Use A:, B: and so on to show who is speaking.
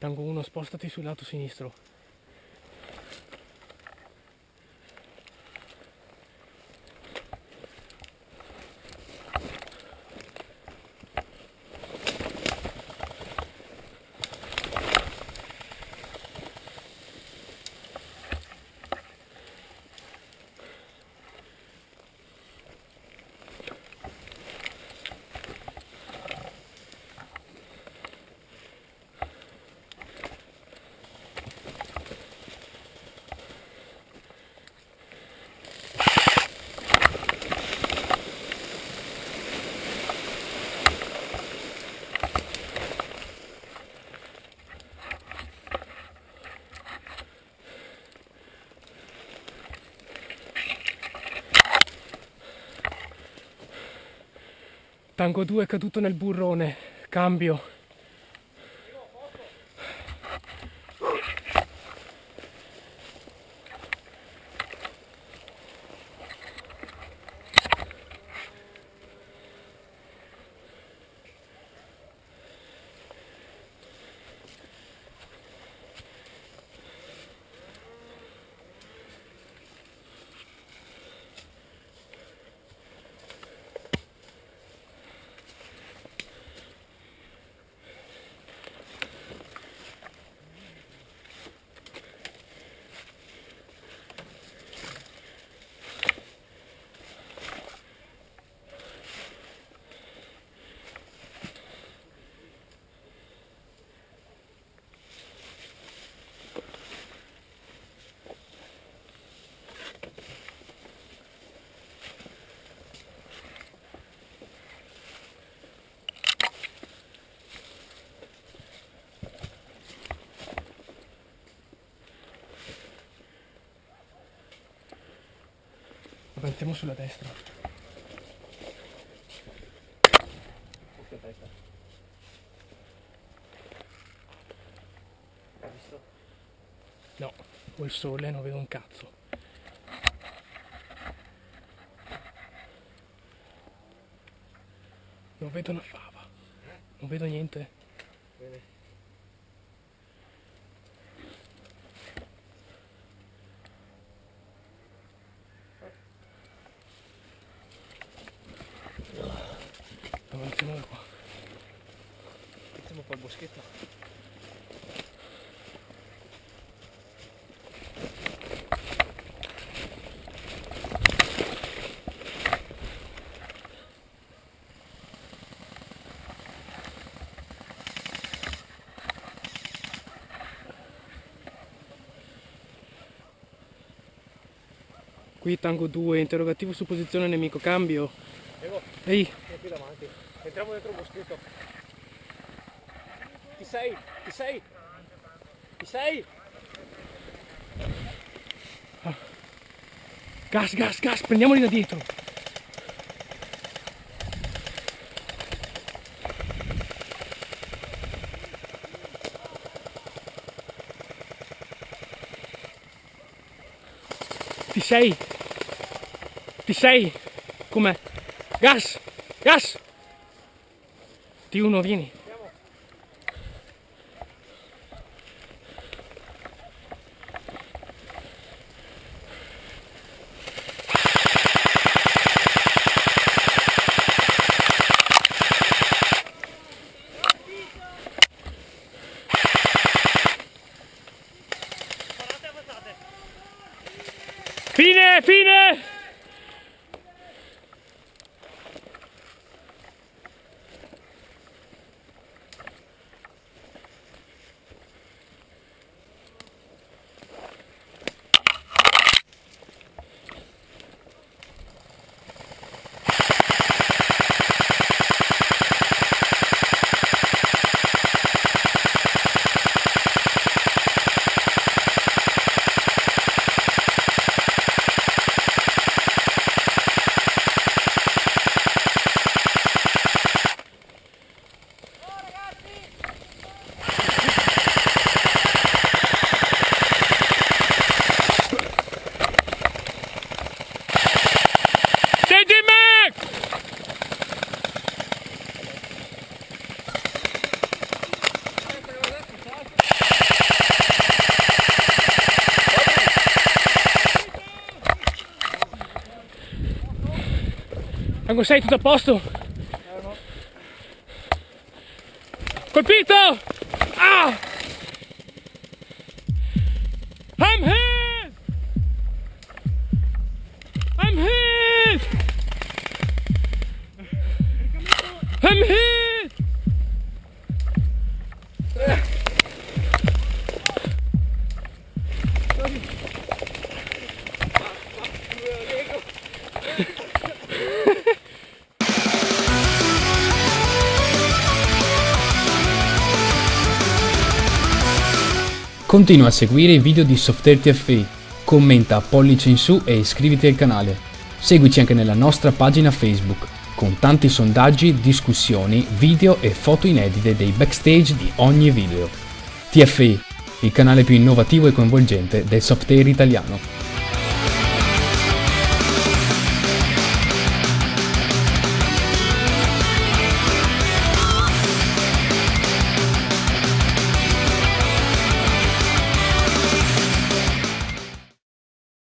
A: Tango 1, spostati sul lato sinistro. Tango 2 è caduto nel burrone, cambio. Avanziamo sulla destra.
B: Hai visto?
A: No, ho il sole, non vedo un cazzo. Non vedo una fava. Non vedo niente.
B: Bene.
A: Avanziamo da qua.
B: Facciamo un po' il boschetto.
A: Qui Tango 2, interrogativo su posizione nemico, cambio.
B: Evo,
A: Ehi,
B: sono qui davanti. Entriamo dentro un boschetto. Chi sei? Chi sei? Chi sei?
A: gas, gas, gas, prendiamoli da dietro. Ti sei? Ti sei? Com'è? Gas! Gas! T1, vieni. Fine, fine! Tango 6, tutto a posto?
B: No.
A: Colpito! Ah! I'm hit! I'm hit! I'm hit!
C: Continua a seguire i video di Softair TFI, commenta, pollice in su e iscriviti al canale. Seguici anche nella nostra pagina Facebook, con tanti sondaggi, discussioni, video e foto inedite dei backstage di ogni video. TFI, il canale più innovativo e coinvolgente del Softair italiano.